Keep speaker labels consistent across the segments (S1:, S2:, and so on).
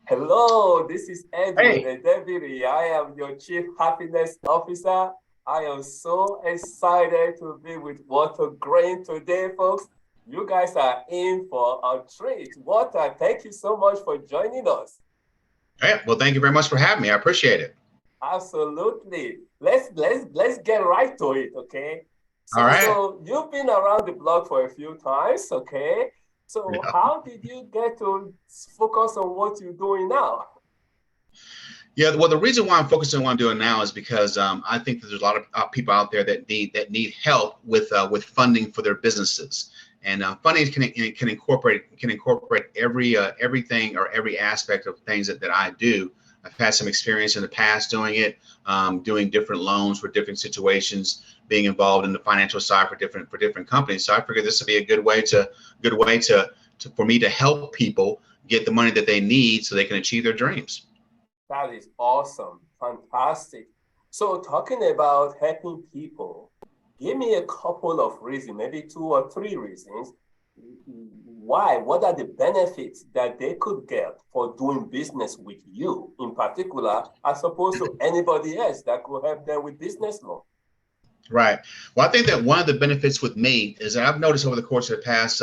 S1: Hello, this is Edwin
S2: Hey,
S1: Edebiri. I am your Chief Happiness Officer. I am so excited to be with Water Grain today, folks. You guys are in for a treat. Water, thank you so much for joining us.
S2: hey, well, thank you very much for having me. I appreciate it.
S1: Absolutely. Let's get right to it, okay?
S2: All right.
S1: You've been around the block for a few times, okay? So
S2: Yeah.
S1: how did you get to focus on what you're doing now?
S2: Yeah. Well, the reason why I'm focusing on what I'm doing now is because I think that there's a lot of people out there that need help with funding for their businesses, and funding can incorporate everything or every aspect of things that I do. I've had some experience in the past doing it, doing different loans for different situations, being involved in the financial side for different companies. So I figured this would be a good way to for me to help people get the money that they need so they can achieve their dreams.
S1: That is awesome. Fantastic. So, talking about helping people, give me a couple of reasons, maybe two or three reasons why, what are the benefits that they could get for doing business with you in particular, as opposed to anybody else that could help them with business loan?
S2: Right. Well, I think that one of the benefits with me is that I've noticed over the course of the past,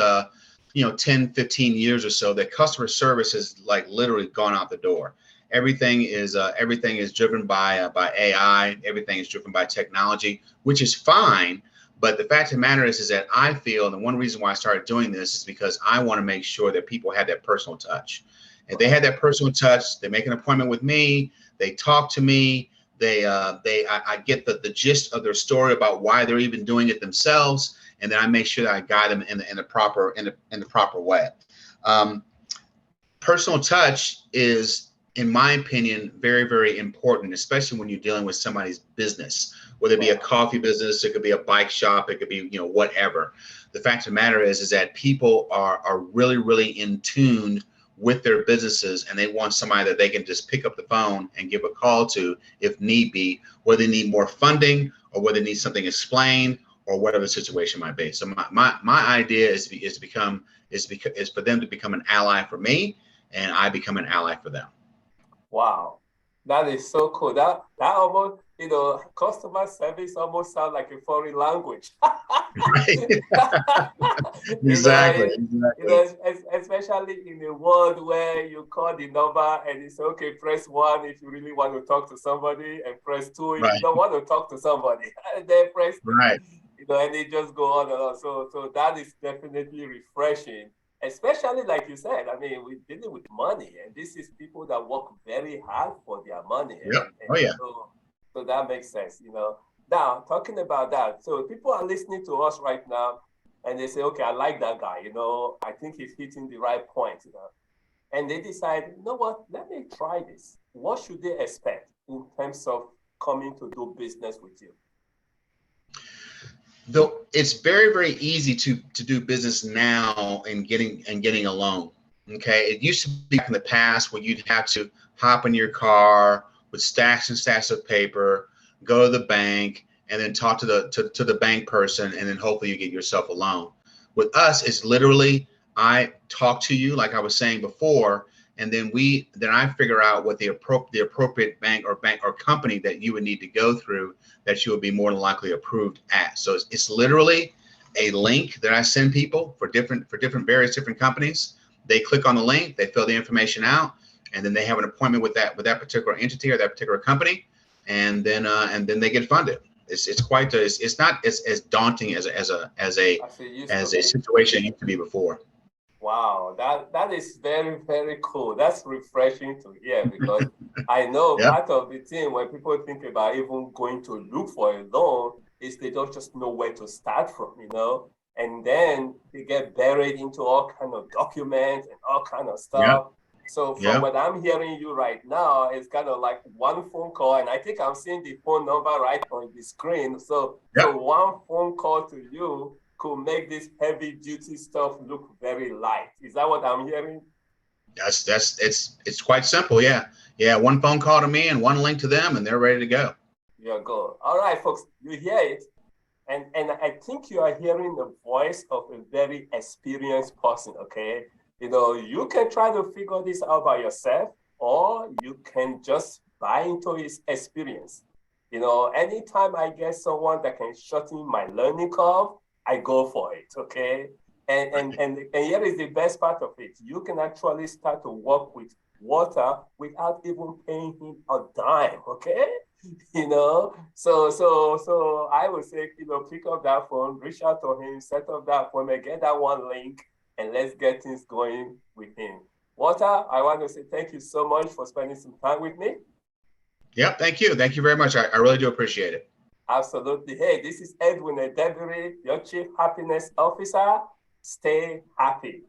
S2: 10, 15 years or so that customer service has like literally gone out the door. Everything is driven by AI. Everything is driven by technology, which is fine. But the fact of the matter is that I feel, and one reason why I started doing this is because I want to make sure that people have that personal touch. If they
S1: Right.
S2: had that personal touch, they make an appointment with me, they talk to me, I get the gist of their story about why they're even doing it themselves, and then I make sure that I guide them in the proper way. Um, Personal touch is, in my opinion, very, very important, especially when you're dealing with somebody's business, whether it be a
S1: Right.
S2: coffee business, it could be a bike shop, it could be, whatever. The fact of the matter is that people are really, really in tune with their businesses, and they want somebody that they can just pick up the phone and give a call to if need be, whether they need more funding or whether they need something explained or whatever the situation might be. So my idea is for them to become an ally for me, and I become an ally for them.
S1: Wow, that is so cool. That almost, customer service almost sounds like a foreign language.
S2: Right.
S1: You know,
S2: Exactly. Exactly.
S1: especially in a world where you call the number and it's okay, press one if you really want to talk to somebody, and press two if you
S2: Right.
S1: don't want to talk to somebody, and then press three.
S2: Right.
S1: And it just go on and on. So that is definitely refreshing, especially like you said. I mean, we're dealing with money, and this is people that work very hard for their money,
S2: Yep.
S1: and
S2: Oh yeah.
S1: so that makes sense. Now, talking about that, so people are listening to us right now, and they say, okay, I like that guy. I think he's hitting the right point. And they decide, you know what? Let me try this. What should they expect in terms of coming to do business with you?
S2: Though it's very, very easy to do business now and getting a loan. Okay. It used to be back in the past where you'd have to hop in your car with stacks and stacks of paper, go to the bank, and then talk to the bank person, and then hopefully you get yourself a loan. With us, it's literally I talk to you like I was saying before, and then I figure out what the appropriate bank or company that you would need to go through that you would be more than likely approved at. So it's literally a link that I send people for various different companies. They click on the link, they fill the information out, and then they have an appointment with that particular entity or that particular company, and then they get funded. It's not as daunting
S1: As it used to
S2: as a
S1: be.
S2: situation it used to be before.
S1: Wow, that is very, very cool. That's refreshing to hear because I know
S2: Yeah.
S1: part of the thing when people think about even going to look for a loan is they don't just know where to start from, and then they get buried into all kind of documents and all kind of
S2: Yeah.
S1: stuff. So from
S2: Yeah.
S1: what I'm hearing you right now, it's kind of like one phone call, and I think I'm seeing the phone number right on the screen. So
S2: Yeah.
S1: one phone call to you could make this heavy duty stuff look very light. Is that what I'm hearing?
S2: It's quite simple. Yeah. Yeah. One phone call to me and one link to them, and they're ready to go.
S1: You're good. All right, folks, you hear it. And I think you are hearing the voice of a very experienced person, okay? You can try to figure this out by yourself, or you can just buy into his experience. Anytime I get someone that can shorten my learning curve, I go for it, okay? And here is the best part of it. You can actually start to work with Walter without even paying him a dime, okay? So I would say, pick up that phone, reach out to him, set up that appointment, get that one link, and let's get things going with him. Walter, I want to say thank you so much for spending some time with me.
S2: Yep, thank you. Thank you very much. I really do appreciate it.
S1: Absolutely. Hey, this is Edwin Edebiri, your Chief Happiness Officer. Stay happy.